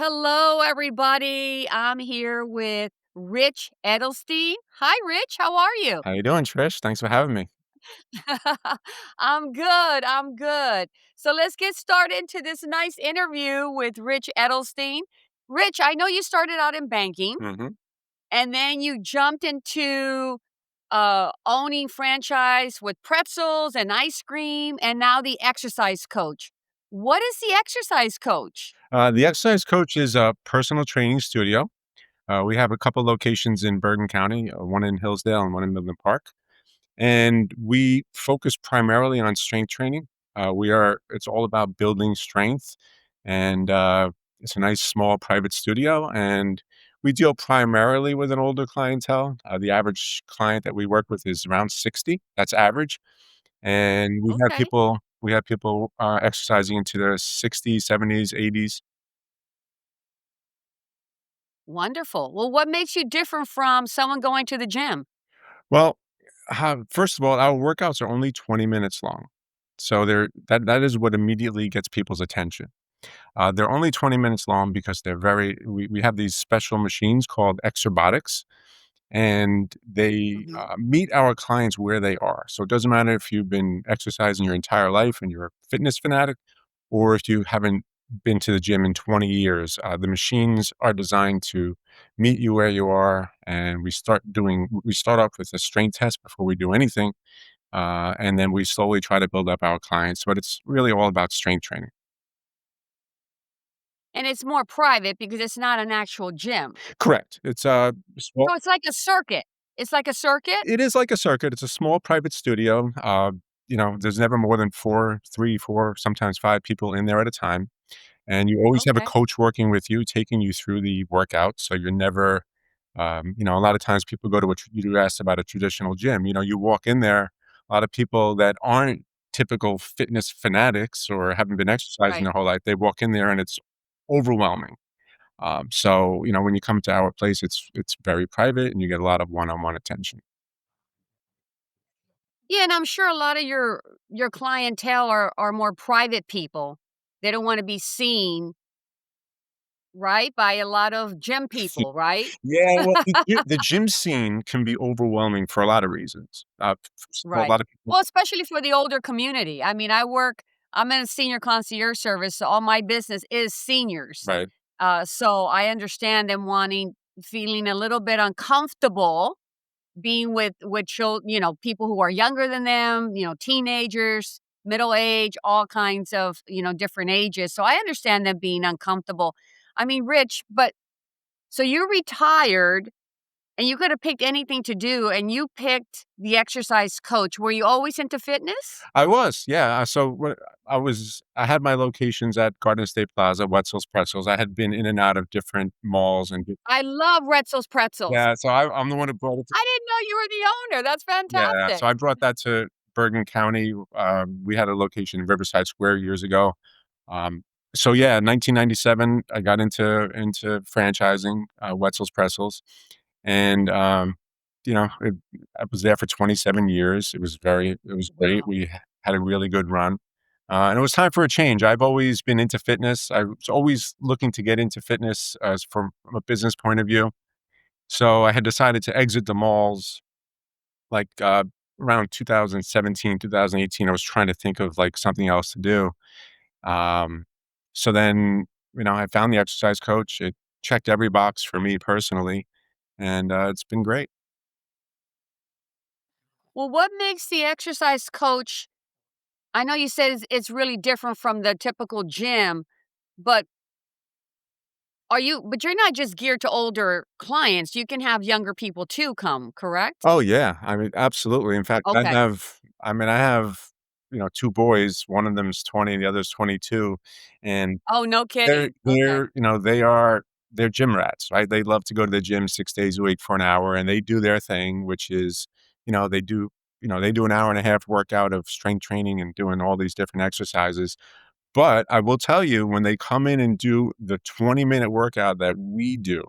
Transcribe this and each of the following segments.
Hello, everybody. I'm here with Rich Edelstein. Hi, Rich. How are you? How you doing, Trish? Thanks for having me. I'm good. I'm good. So let's get started into this nice interview with Rich Edelstein. Rich, I know you started out in banking Mhm. and then you jumped into owning franchise with pretzels and ice cream and now the exercise coach. What is the exercise coach? The exercise coach is a personal training studio. We have a couple locations in Bergen County, one in Hillsdale and one in Midland Park, and we focus primarily on strength training. It's all about building strength, and it's a nice small private studio, and we deal primarily with an older clientele. The average client that we work with is around 60. That's average. And Okay. we have people, exercising into their 60s, 70s, 80s. Wonderful. Well, what makes you different from someone going to the gym? Well, first of all, our workouts are only 20 minutes long. So that is what immediately gets people's attention. They're only 20 minutes long because we have these special machines called Exerbotics, and they, Mhm. meet our clients where they are. So it doesn't matter if you've been exercising your entire life and you're a fitness fanatic, or if you haven't been to the gym in 20 years. The machines are designed to meet you where you are, and we start off with a strength test before we do anything, and then we slowly try to build up our clients, but it's really all about strength training. And it's more private because it's not an actual gym. Correct. It's a small So it's like a circuit. It's like a circuit? It is like a circuit. It's a small private studio. There's never more than 4, 3, 4, sometimes 5 people in there at a time. And you always have a Okay. coach working with you, taking you through the workout. So you're never, a lot of times people go to you asked about a traditional gym. You walk in there, a lot of people that aren't typical fitness fanatics or haven't been exercising Right. their whole life, they walk in there and it's overwhelming. When you come to our place, it's very private and you get a lot of one-on-one attention. Yeah, and I'm sure a lot of your clientele are more private people. They don't wanna be seen, right, by a lot of gym people, right? Yeah, well, the gym scene can be overwhelming for a lot of reasons. First of all, a Right. lot of people. Well, especially for the older community. I mean, I'm in a senior concierge service, so all my business is seniors. Right. So I understand them feeling a little bit uncomfortable being with people who are younger than them, teenagers, middle age, all kinds of, different ages. So I understand them being uncomfortable. I mean, Rich, but so you retired and you could have picked anything to do and you picked the exercise coach. Were you always into fitness? I was, yeah, so when I had my locations at Garden State Plaza, Wetzel's Pretzels. I had been in and out of different malls and di I love Retzel's pretzels. yeah, so I'm the one who brought it to I didn't know you were the owner. That's yeah, so fantastic. I brought that to Bergen County. We had a location in Riverside Square years ago. Um, so yeah, in 1997, I got into franchising, Wetzel's Pretzels, and, I was there for 27 years. It was great. Wow. We had a really good run, and it was time for a change. I've always been into fitness. I was always looking to get into fitness as from a business point of view. So I had decided to exit the malls, like, around 2017, 2018. I was trying to think of, like, something else to do. Um, so then, I found the exercise coach. It checked every box for me personally, and, it's been great. Well, what makes the exercise coach I know you said it's really different from the typical gym, but you're not just geared to older clients, you can have younger people too come, correct? Oh, yeah. I mean, absolutely. In fact, Okay. I have, 2 boys. One of them's 20, the other's 22, and Oh, no kidding. Okay. they're gym rats, right? They love to go to the gym 6 days a week for an hour, and they do their thing, which is, they do an hour and a half workout of strength training and doing all these different exercises. But I will tell you, when they come in and do the 20-minute workout that we do,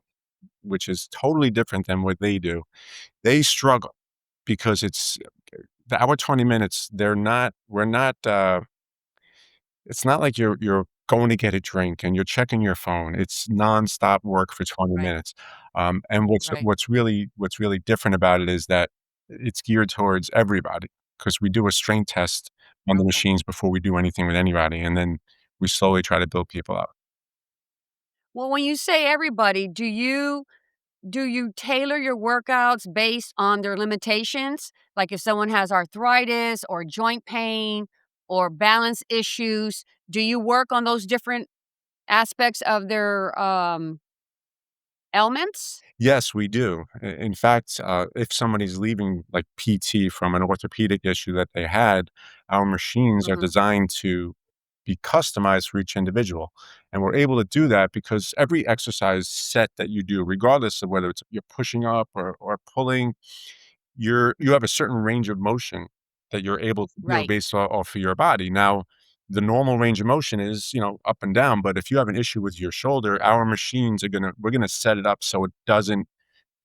which is totally different than what they do, they struggle because our 20 minutes, it's not like you're going to get a drink and you're checking your phone. It's nonstop work for 20 Right. minutes. And Right. what's really different about it is that it's geared towards everybody because we do a strength test on the Okay. machines before we do anything with anybody, and then we slowly try to build people up. Well, when you say everybody, do you tailor your workouts based on their limitations? Like if someone has arthritis or joint pain or balance issues, do you work on those different aspects of their ailments? Yes, we do. In fact, if somebody's leaving like PT from an orthopedic issue that they had, our machines are Mhm. designed to be customized for each individual. And we're able to do that because every exercise set that you do, regardless of whether it's you're pushing up or pulling, you have a certain range of motion that you're able to do Right. based off of your body. Now, the normal range of motion is, up and down, but if you have an issue with your shoulder, our machines are we're gonna set it up so it doesn't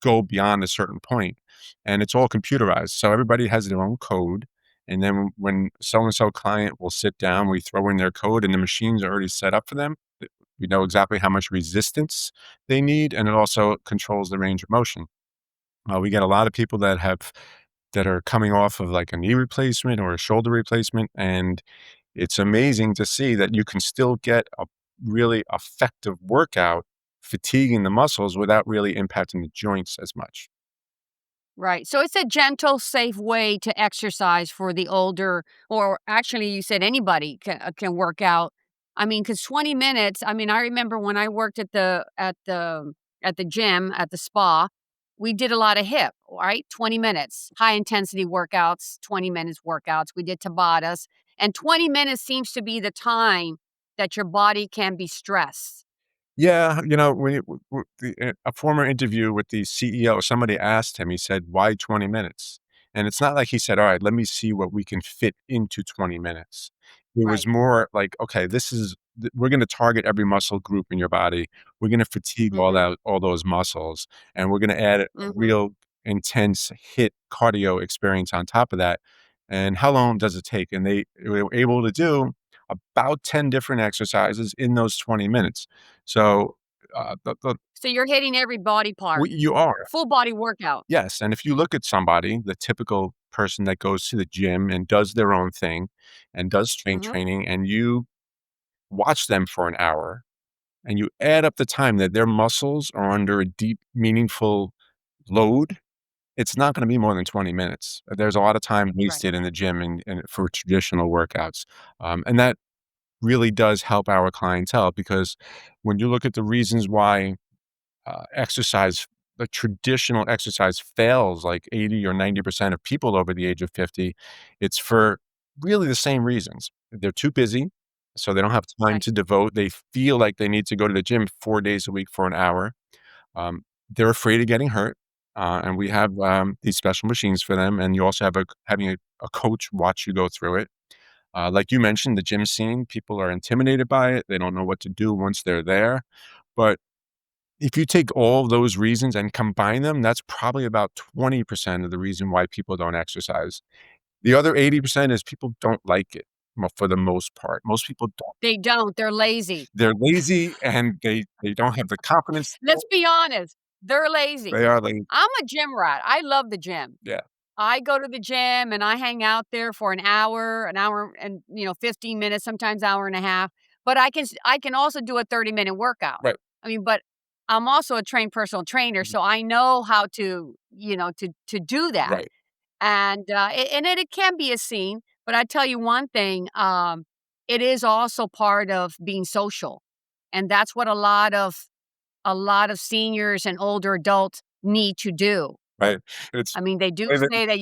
go beyond a certain point, and it's all computerized, so everybody has their own code, and then when so and so client will sit down, we throw in their code, and the machines are already set up for them. We know exactly how much resistance they need, and it also controls the range of motion. We get a lot of people that are coming off of, like, a knee replacement or a shoulder replacement, and it's amazing to see that you can still get a really effective workout, fatiguing the muscles without really impacting the joints as much. Right. So it's a gentle, safe way to exercise for the older, or actually, you said anybody can work out. I mean, because 20 minutes. I mean, I remember when I worked at the gym at the spa, we did a lot of hip. Right, 20 minutes, high intensity workouts, 20 minutes workouts. We did Tabatas, and 20 minutes seems to be the time that your body can be stressed. Yeah, when a former interview with the CEO, somebody asked him, he said, "Why 20 minutes?" And it's not like he said, "Alright, let me see what we can fit into 20 minutes." It was Right. more like, "Okay, this is we're gonna target every muscle group in your body. We're gonna fatigue Mm-hmm. all those muscles, and we're gonna add a Mm-hmm. real intense hit cardio experience on top of that." And how long does it take? And they were able to do about 10 different exercises in those 20 minutes. So, the So you're hitting every body part, you are, full body workout. yes, and if you look at somebody, the typical person that goes to the gym and does their own thing and does strength Mhm. training, and you watch them for an hour, and you add up the time that their muscles are under a deep, meaningful load, it's not gonna be more than 20 minutes. There's a lot of time Right. wasted in the gym and for traditional workouts, and that really does help our clientele because when you look at the reasons why exercise, the traditional exercise fails like 80 or 90% of people over the age of 50, it's for really the same reasons. They're too busy, so they don't have time Right. to devote. They feel like they need to go to the gym 4 days a week for an hour. Um, they're afraid of getting hurt. And we have these special machines for them. And you also have having a coach watch you go through it. Like you mentioned, the gym scene, people are intimidated by it. They don't know what to do once they're there. But if you take all those reasons and combine them, that's probably about 20% of the reason why people don't exercise. The other 80% is people don't like it, for the most part. Most people don't. They don't, they're lazy. They're lazy and they don't have the confidence to do Let's it. be honest, they're lazy. They are lazy. I'm a gym rat, I love the gym. Yeah, I go to the gym and I hang out there for an hour and, 15 minutes, sometimes hour and a half, but I can also do a 30-minute workout. right, I mean, but I'm also a trained personal trainer, mhm, so I know how to, to do that. right, And, it can be a scene, but I tell you one thing, it is also part of being social, and that's what a lot of seniors and older adults need to do. right. It's I mean, they do way that say that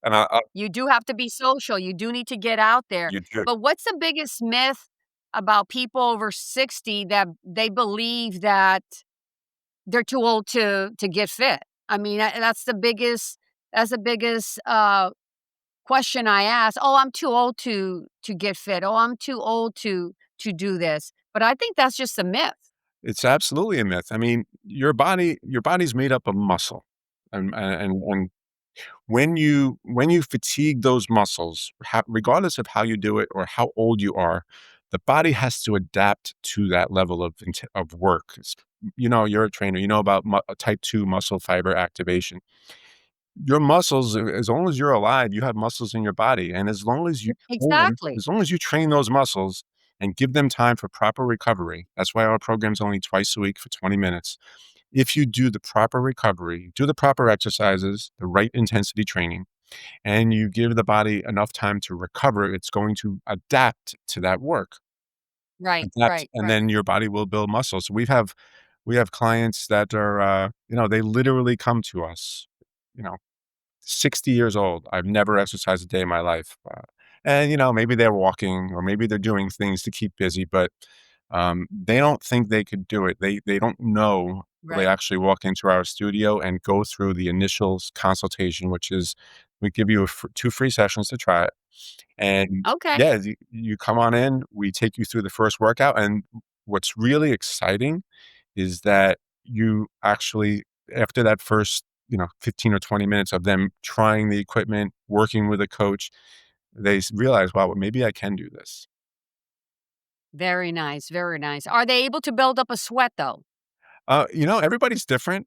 and you do have to be social, you do need to get out there, you do but what's the biggest myth about people over 60 that they believe that they're too old to get fit? I mean, that's the biggest, question I ask, "Oh, I'm too old to get fit. Oh, I'm too old to do this." But I think that's just a myth. it's absolutely a myth. I mean, your body's made up of muscle, and when you fatigue those muscles, regardless of how you do it or how old you are, the body has to adapt to that level of work. You're a trainer, you know about type 2 muscle fiber activation. Your muscles, as long as you're alive, you have muscles in your body, and Exactly. as long as you train those muscles and give them time for proper recovery, that's why our program's only twice a week for 20 minutes. If you do the proper recovery, do the proper exercises, the right intensity training, and you give the body enough time to recover, it's going to adapt to that work. Right, Adapt, right, and right. then your body will build muscles. We have clients that are, they literally come to us, you know, 60 years old. I've never exercised a day in my life. And, maybe they're walking or maybe they're doing things to keep busy, but they don't think they could do it. They don't know till they Right. actually walk into our studio and go through the initial consultation, which is we give you 2 free sessions to try it. And Okay. yeah, you come on in, we take you through the first workout. And what's really exciting is that you actually, after that first, 15 or 20 minutes of them trying the equipment, working with a coach, they realize, wow, well, maybe I can do this. Very nice, very nice. Are they able to build up a sweat though? Everybody's different.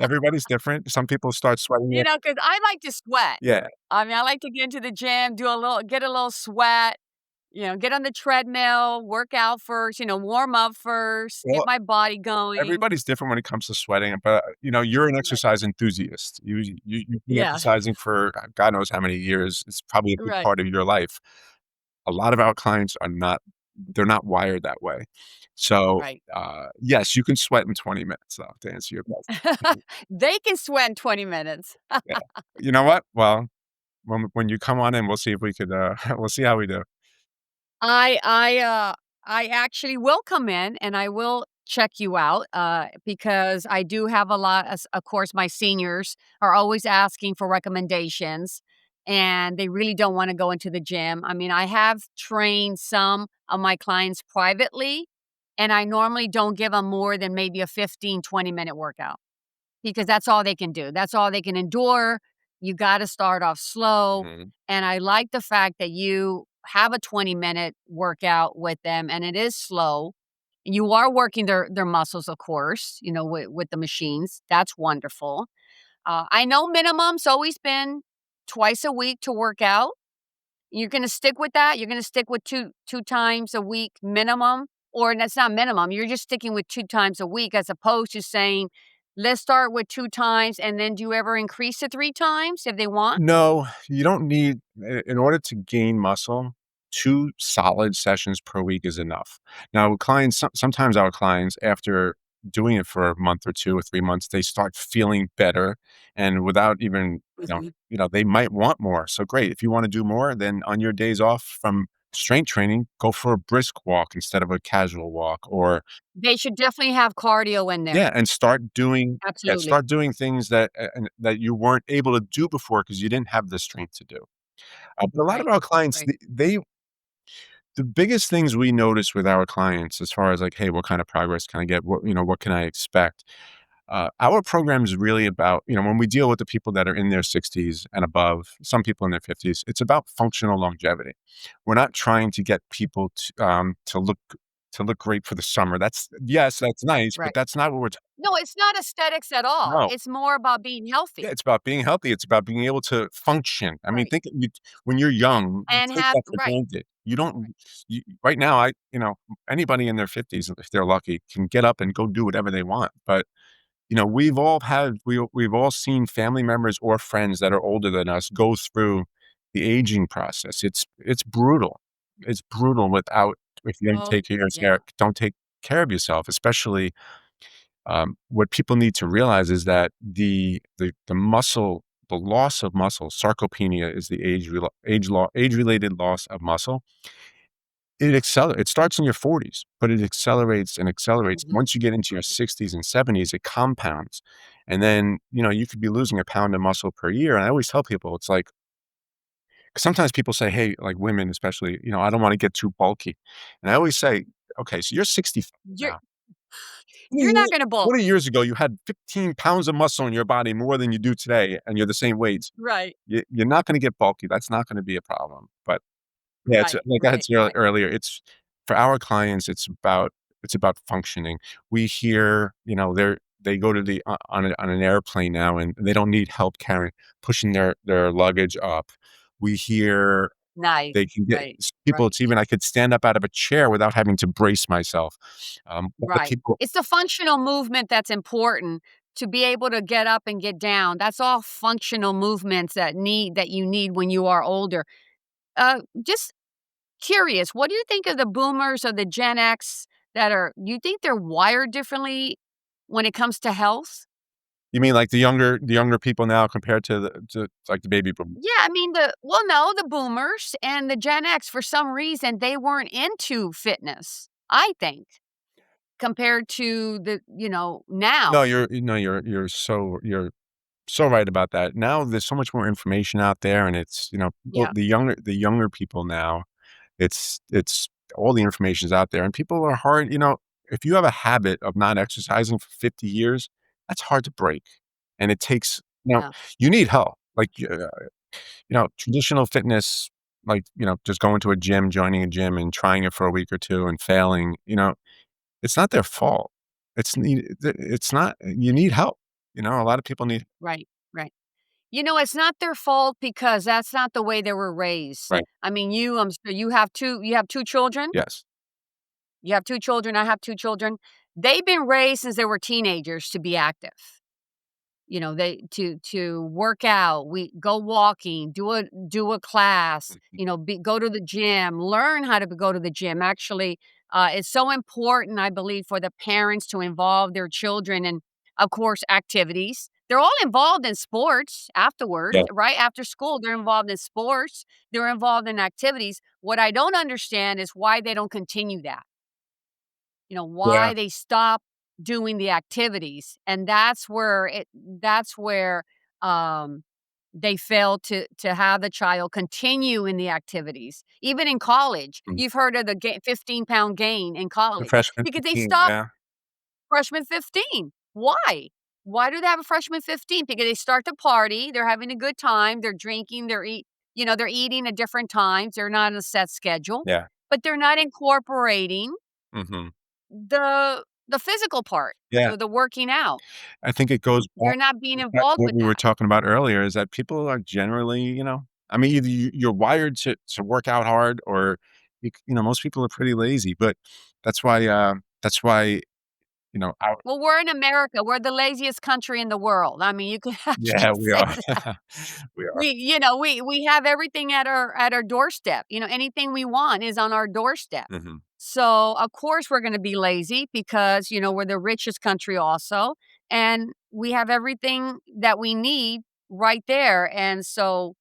Everybody's different. Some people start sweating. Because I like to sweat. Yeah. I mean, I like to get into the gym, get a little sweat, get on the treadmill, work out first, warm up first, get Well, my body going. everybody's different when it comes to sweating, but, you're an Right. exercise enthusiast. You've been Yeah. exercising for, God knows how many years. It's probably a big Right. part of your life. A lot of our clients are not they're not wired that way. So, Right. yes, you can sweat in 20 minutes, though, to answer your question. They can sweat in 20 minutes. Yeah. You know what? Well, when you come on in, we'll see if we could, we'll see how we do. I I, uh, I actually will come in and I will check you out, because I do have a lot as of course, my seniors are always asking for recommendations, and they really don't wanna go into the gym. I mean, I have trained some of my clients privately, and I normally don't give them more than maybe a 15, 20-minute workout. Because that's all they can do. That's all they can endure. You gotta start off slow, Mhm. and I like the fact that you have a 20-minute workout with them, and it is slow. You are working their muscles, of course, with the machines. That's wonderful. I know minimum's always been twice a week to work out. You're gonna stick with that? You're gonna stick with two times a week minimum? Or that's not minimum, you're just sticking with 2 times a week as opposed to saying, "Let's start with 2 times, and then do you ever increase to 3 times if they want?" No, you don't need in order to gain muscle, 2 solid sessions per week is enough. Now, sometimes our clients, after doing it for a month or 2 or 3 months, they start feeling better, and without even, Mhm. they might want more. So great, if you wanna do more, then on your days off from strength training, go for a brisk walk instead of a casual walk, or They should definitely have cardio in there. yeah, and Absolutely. start doing things that you weren't able to do before because you didn't have the strength to do. But a lot of Right, our clients, right. the biggest things we notice with our clients as far as like, "Hey, what kind of progress can I get? What can I expect?" Our program is really about, when we deal with the people that are in their 60s and above, some people in their 50s, it's about functional longevity. We're not trying to get people to look great for the summer. Yes, that's nice, but Right. that's not what we're talking. No, it's not aesthetics at all. No. It's more about being Yeah, healthy. it's about being healthy, it's about being able to function. I mean, Right. when you're young, you And take have that for right, granted. You right. don't right now, anybody in their 50s, if they're lucky, can get up and go do whatever they want, but, we've all seen family members or friends that are older than us go through the aging process. It's brutal. It's brutal without if you Oh, yeah. don't take care of yourself, especially what people need to realize is that the loss of muscle, sarcopenia is the age-related loss of muscle. It starts in your 40s, but it accelerates and accelerates. Mhm, Once you get into your mhm. 60s and 70s, it compounds. And then, you could be losing a pound of muscle per year. And I always tell people, it's like, 'cause sometimes people say, "Hey," like women especially, "I don't wanna get too bulky." And I always say, "Okay, so you're 65 You're now. you're not gonna bulk. 20 years ago, you had 15 pounds of muscle in your body more than you do today, and you're the same weight. Right. You're not gonna get bulky, that's not gonna be a problem, but Yeah, it's Right, like I had right, said right. earlier, it's for our clients, it's about functioning. We hear, they go to the on an airplane now, and they don't need help carrying pushing their luggage up. We hear Nice. they can get Right, people, right, it's even I could stand up out of a chair without having to brace myself. A lot of right. people. It's the functional movement that's important to be able to get up and get down. That's all functional movements that you need when you are older. Just curious, what do you think of the boomers or the Gen X you think they're wired differently when it comes to health? You mean like the younger people now compared to like the baby boomers? Yeah, I mean no, the boomers and the Gen X for some reason they weren't into fitness, I think, compared to No, now. you're so right about that. Now there's so much more information out there, and it's, people Yeah, the younger people now, it's all the information is out there, and people are hard, if you have a habit of not exercising for 50 years, that's hard to break, and it takes, yeah, you need help. Like, traditional fitness, like, just going to a gym, joining a gym and trying it for a week or 2 and failing, it's not their fault. It's not, you need help, a lot of people need. right, right. It's not their fault because that's not the way they were raised. Right. I mean, you have 2 children? Yes. You have 2 children, I have 2 children. They've been raised since they were teenagers to be active. They to work out, we go walking, do a class, Mhm. go to the gym, learn how to go to the gym. Actually, it's so important, I believe, for the parents to involve their children in, of course, activities. They're all involved in sports afterwards, Yeah. right after school. They're involved in sports. They're involved in activities. What I don't understand is why they don't continue that. Yeah. Why they stop doing the activities, and that's where, um, they fail to have the child continue in the activities. Even in college, Mm. you've heard of the 15-pound gain in The college freshman because they 15, stop yeah. freshman 15. Why? Why do they have a freshman 15? Because they start to party, they're having a good time, they're drinking, they're eating at different times, they're not on a set schedule, Yeah. but they're not incorporating Mhm. the physical part, Yeah. the working out. I think it goes They're not being back to involved what with we were that. talking about earlier, is that people are generally, I mean, either you're wired to work out hard, or, most people are pretty lazy, but that's why, our Well, we're in America, we're the laziest country in the world. I mean, you can actually yeah, we say are. that. We are. We have everything at our doorstep. Anything we want is on our doorstep. Mhm. So, of course, we're gonna be lazy because, we're the richest country also, and we have everything that we need right there, and so,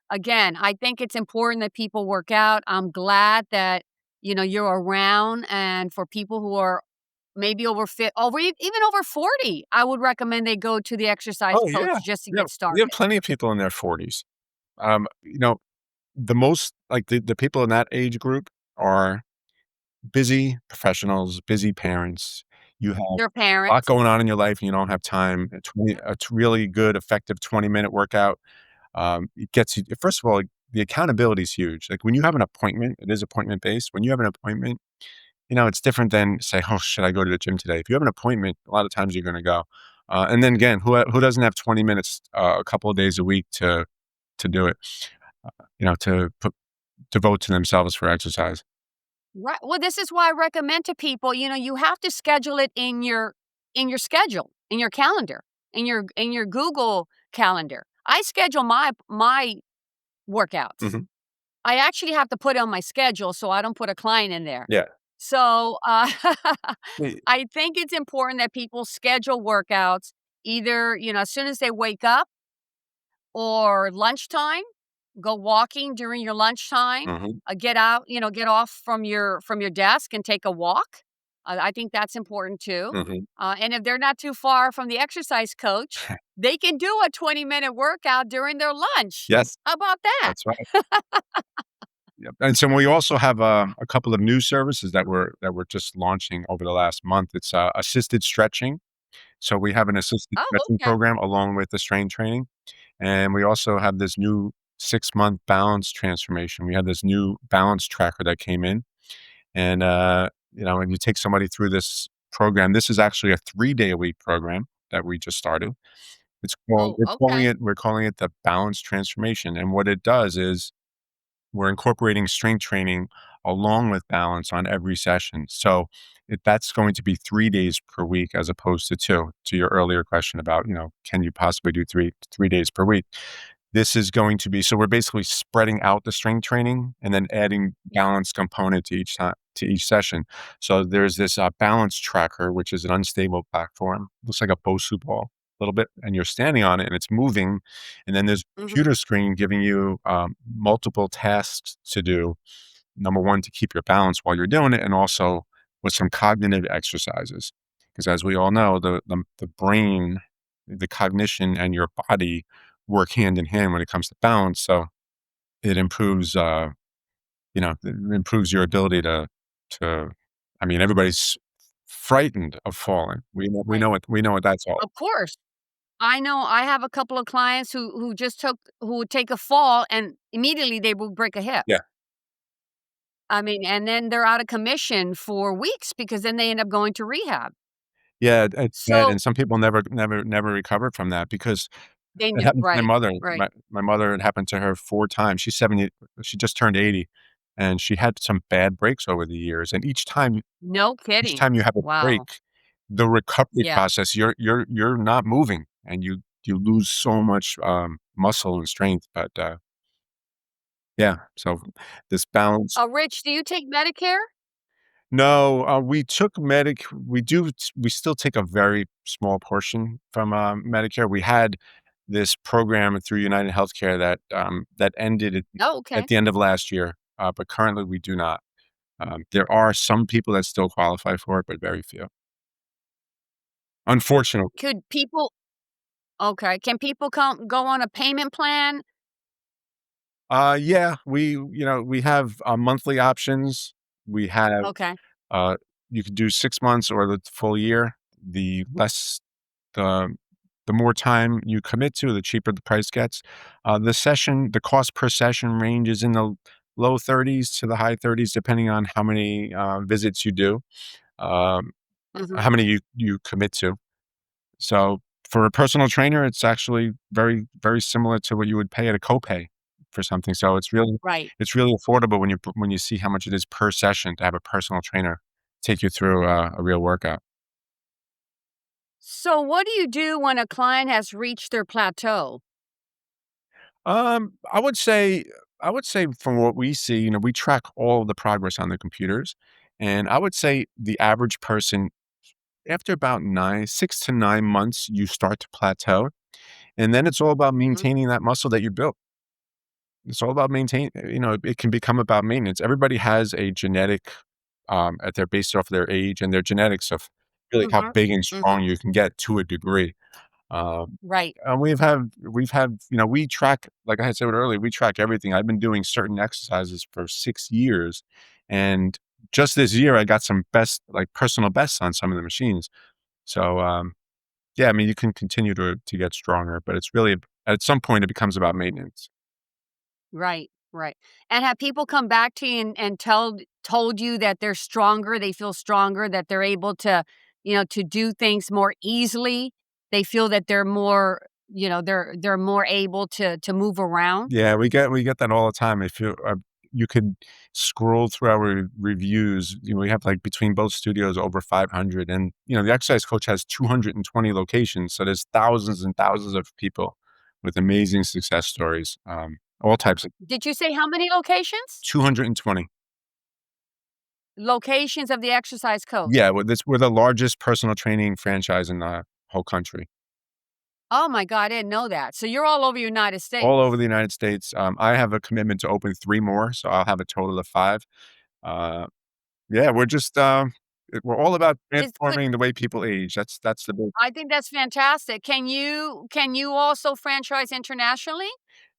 again, I think it's important that people work out. I'm glad that, you're around, and for people who are maybe even over 40, I would recommend they go to the exercise Oh, coach yeah. just to Yeah, get we have started. plenty of people in their 40s. The most like, the people in that age group are busy professionals, busy parents. You have Their a lot parents. going on in your life, and you don't have time. It's really good, effective 20-minute workout. It gets you, first of all, the accountability is huge. Like, when you have an appointment, it is appointment based. When you have an appointment, it's different than say, "Oh, should I go to the gym today?" If you have an appointment, a lot of times you're gonna go. And then again, who doesn't have 20 minutes, a couple of days a week to do it, to devote to themselves for exercise? Right. Well, this is why I recommend to people, you have to schedule it in your schedule, in your calendar, in your Google calendar. I schedule my workouts. Mhm. I actually have to put it on my schedule so I don't put a client in there. Yeah. So, We I think it's important that people schedule workouts either, as soon as they wake up or lunchtime. Go walking during your lunchtime. Mhm, Get out, get off from your desk and take a walk. I think that's important too. mhm. And if they're not too far from the exercise coach, they can do a 20-minute workout during their lunch. Yes, How about that? that's right. Yep, and so we also have, a couple of new services that we're just launching over the last month. It's, assisted stretching. So we have an assisted Oh, stretching okay. program along with the strength training, and we also have this new 6-month balance transformation. We had this new balance tracker that came in, and, when you take somebody through this program, this is actually a 3-day-a-week program that we just started. Oh, okay. We're calling it the balance transformation, and what it does is we're incorporating strength training along with balance on every session. So that's going to be 3 days per week as opposed to two. To your earlier question about, can you possibly do three days per week? This is going to be so we're basically spreading out the strength training and then adding balance component to each session. So there's this balance tracker, which is an unstable platform. Looks like a Bosu ball a little bit, and you're standing on it and it's moving. And then there's a Mhm. computer screen giving you multiple tasks to do. Number one, to keep your balance while you're doing it, and also with some cognitive exercises. Because as we all know, the brain, the cognition, and your body work hand in hand when it comes to balance. So it improves, it improves your ability to. I mean, everybody's frightened of falling. Right. We know what that's all. Of course. I know I have a couple of clients who would take a fall and immediately they will break a hip. Yeah. I mean, and then they're out of commission for weeks because then they end up going to rehab. Yeah, it's bad, So and some people never recovered from that because they it knew happened to my right, mother. right. My mother, it happened to her 4 times. She's 70, she just turned 80, and she had some bad breaks over the years, and No each kidding. time you have a Wow. break, the recovery Yeah. process, you're not moving, and you lose so much, muscle and strength, but, yeah, so this balance. Rich, do you take Medicare? No, we took we still take a very small portion from, Medicare. We had this program through United Healthcare that ended Oh, at okay. the end of last year, but currently we do not. There are some people that still qualify for it, but very few. Unfortunately. Could people Okay, can people go on a payment plan? Yeah, we have, monthly options. We have, Okay. uh you could do 6 months or the full year. The less the the more time you commit to, the cheaper the price gets. The cost per session ranges in the low 30s to the high 30s, depending on how many, visits you do, um, Mhm. how many you commit to. So, for a personal trainer, it's actually very, very similar to what you would pay at a copay for something. So Right. it's really affordable when you see how much it is per session to have a personal trainer take you through a real workout. So what do you do when a client has reached their plateau? Um, I would say I would say from what we see, we track all of the progress on the computers, and I would say the average person, after about 6 to 9 months, you start to plateau, and then it's all about Mhm. maintaining that muscle that you built. It's all about it can become about maintenance. Everybody has a genetic, at their based off their age and their genetics of really how Mhm. big and Mhm. strong you can get to a degree. Um, Right. and we've had, we track, like I said earlier, we track everything. I've been doing certain exercises for 6 years, and just this year, I got some personal bests on some of the machines. So, yeah, I mean, you can continue to get stronger, but it's really at some point, it becomes about maintenance. Right. Right. And have people come back to you and told you that they're stronger, they feel stronger, that they're able to, to do things more easily? They feel that they're more, they're more able to move around? Yeah, we get that all the time. If you could scroll through our reviews, we have, like, between both studios over 500, and, the exercise coach has 220 locations, so there's thousands and thousands of people with amazing success stories, all types of. Did you say how many locations? 220. Locations of the exercise coach. Yeah, we're the largest personal training franchise in the whole country. Oh my god, I didn't know that. So you're all over United All over States. the United States. I have a commitment to open 3 more, so I'll have a total of 5. Uh Yeah, we're all about Is could transforming the way people age. That's the big. I think that's fantastic. Can you also franchise internationally?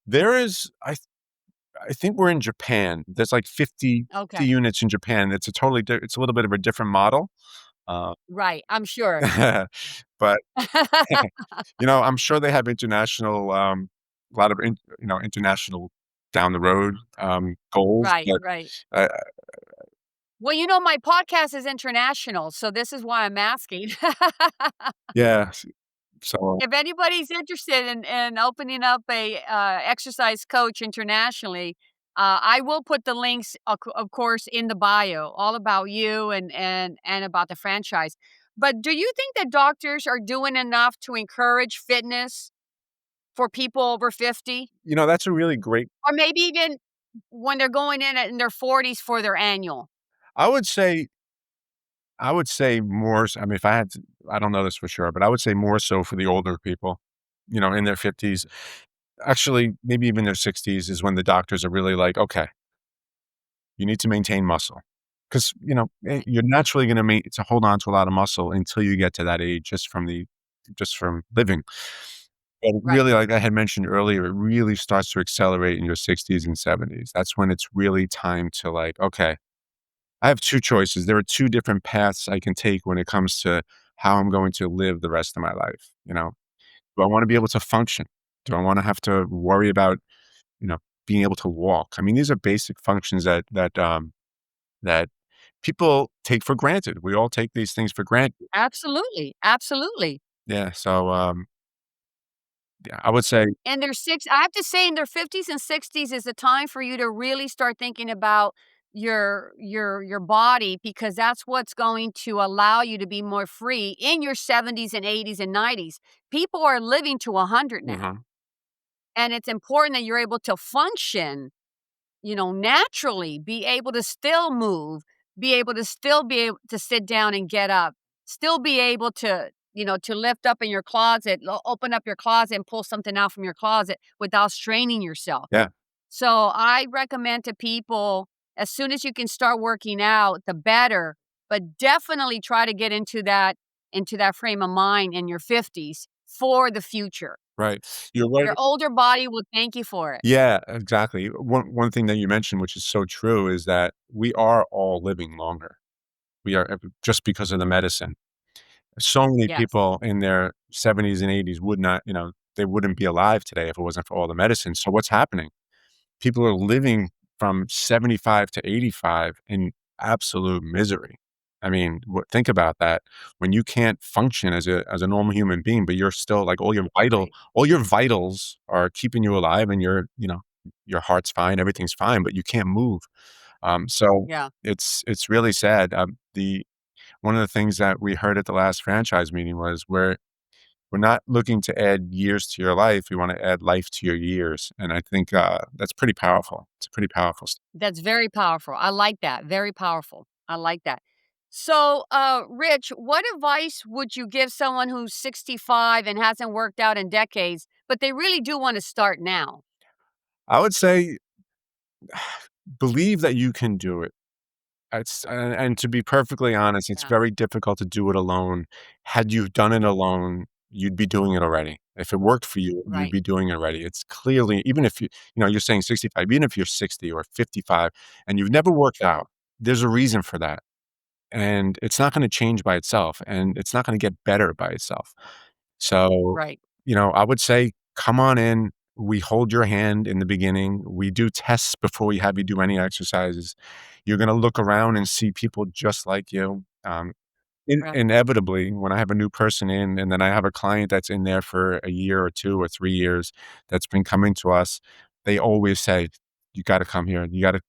There is I think we're in Japan. There's like 50 Okay. units in Japan. It's a little bit of a different model. Uh, Right, I'm sure. but, I'm sure they have international, a lot of international down the road, goals, Right, but, right. uh Well, my podcast is international, so this is why I'm asking. yeah, so If anybody's interested in opening up a, exercise coach internationally, I will put the links, of course, in the bio, all about you and about the franchise. But do you think that doctors are doing enough to encourage fitness for people over 50? that's a really great Or maybe even when they're going in their 40s for their annual? I would say I would say more s I mean, if I had to I don't know this for sure, but I would say more so for the older people, in their 50s. Actually, maybe even their 60s is when the doctors are really like, "Okay, you need to maintain muscle, because Right, you're naturally gonna to hold on to a lot of muscle until you get to that age just from living. But right. really, like I had mentioned earlier, it really starts to accelerate in your 60s and 70s. That's when it's really time to like, "Okay, I have 2 choices. There are 2 different paths I can take when it comes to how I'm going to live the rest of my life," Do I wanna be able to function? Do I wanna have to worry about, you know, being able to walk? I mean, these are basic functions that people take for granted. We all take these things for granted. Absolutely, absolutely. Yeah, so, yeah, I would say I have to say in their 50s and 60s is the time for you to really start thinking about your body, because that's what's going to allow you to be more free in your 70s and 80s and 90s. People are living to 100 now, mhm, and it's important that you're able to function, naturally, be able to still move, be able to sit down and get up, still be able to lift up in your closet, open up your closet and pull something out from your closet without straining yourself. yeah, So I recommend to people, as soon as you can start working out, the better, but definitely try to get into that frame of mind in your 50s for the future. right. You're right. Your older body will thank you for it. Yeah, exactly. One thing that you mentioned, which is so true, is that we are all living longer. We are just because of the medicine. So many Yes, people in their 70s and 80s would not, they wouldn't be alive today if it wasn't for all the medicine. So what's happening? People are living from 75 to 85 in absolute misery. I mean, think about that. When you can't function as a normal human being, but you're still like right. all your vitals are keeping you alive and your heart's fine, everything's fine, but you can't move. So Yeah. it's really sad. The One of the things that we heard at the last franchise meeting was we're not looking to add years to your life, we wanna add life to your years, and I think, that's pretty powerful. It's a pretty powerful s That's very powerful. I like that. Very powerful. I like that. So, Rich, what advice would you give someone who's 65 and hasn't worked out in decades, but they really do want to start now? I would say believe that you can do it. And to be perfectly honest, it's Yeah. very difficult to do it alone. Had you done it alone, you'd be doing it already. If it worked for you, you'd Right. be doing it already. It's clearly even if you're saying 65, even if you're 60 or 55 and you've never worked out, there's a reason for that. And it's not gonna change by itself, and it's not gonna get better by itself. So, Right. I would say, "Come on in." We hold your hand in the beginning. We do tests before we have you do any exercises. You're gonna look around and see people just like you. Right. Inevitably, when I have a new person in, and then I have a client that's in there for a year or 2 or 3 years that's been coming to us, they always say, "You gotta come here. You gotta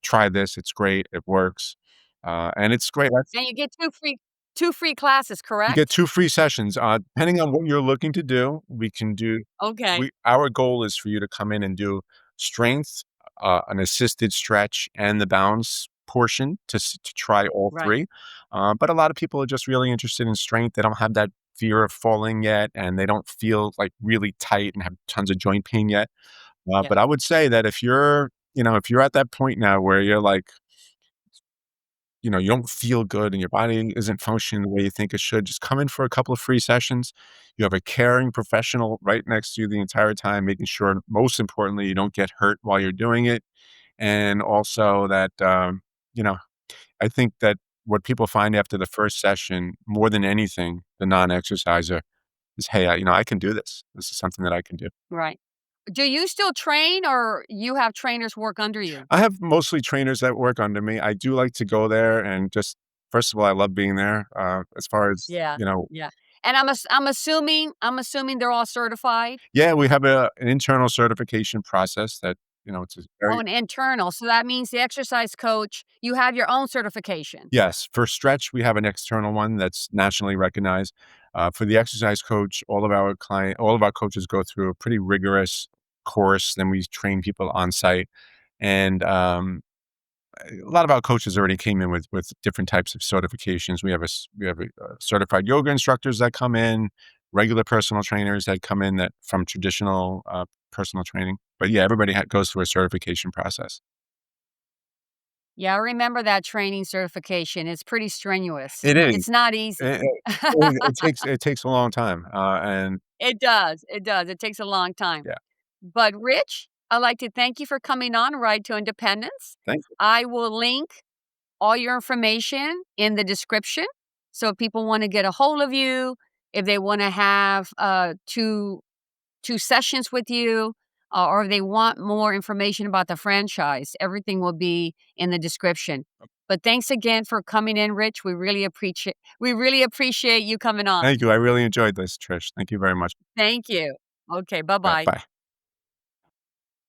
try this. It's great. It works." And it's great. And you get two free classes, You get correct? 2 free sessions, depending on what you're looking to do, we can do Okay. we our goal is for you to come in and do strength, an assisted stretch, and the balance portion to try all Right. 3. But a lot of people are just really interested in strength, they don't have that fear of falling yet, and they don't feel, like, really tight and have tons of joint pain yet. Yeah. But I would say that if you're at that point now where you're like you don't feel good and your body isn't functioning the way you think it should, just come in for a couple of free sessions. You have a caring professional right next to you the entire time, making sure, most importantly, you don't get hurt while you're doing it. And also that, I think that what people find after the first session, more than anything, the non exerciser, is, hey, I can do this. This is something that I can do. Right. Do you still train or you have trainers work under you? I have mostly trainers that work under me. I do like to go there and just first of all, I love being there, as far as, Yeah, yeah. And I'm assuming they're all certified? yeah, we have an internal certification process that, it's a Oh, very an internal, so that means the exercise coach you have your own certification. yes, for stretch, we have an external one that's nationally recognized. For the exercise coach, all of our coaches go through a pretty rigorous course, then we train people on site, and, a lot of our coaches already came in with different types of certifications. We have certified yoga instructors that come in, regular personal trainers that come in that from traditional, personal training. But yeah, everybody goes through a certification process. Yeah, I remember that training certification, it's pretty strenuous. It is. It's not It, easy. it, it takes a long time, and It does, it takes a long time. yeah, But Rich, I'd like to thank you for coming on Ride to Independence. thank you. I will link all your information in the description, so if people wanna get a hold of you, if they wanna have, 2 sessions with you, or if they want more information about the franchise, everything will be in the description. But thanks again for coming in, Rich. We really appreciate you coming on. Thank you. I really enjoyed this, Trish. Thank you very much. Thank you. Okay, Bye. bye-bye. Bye.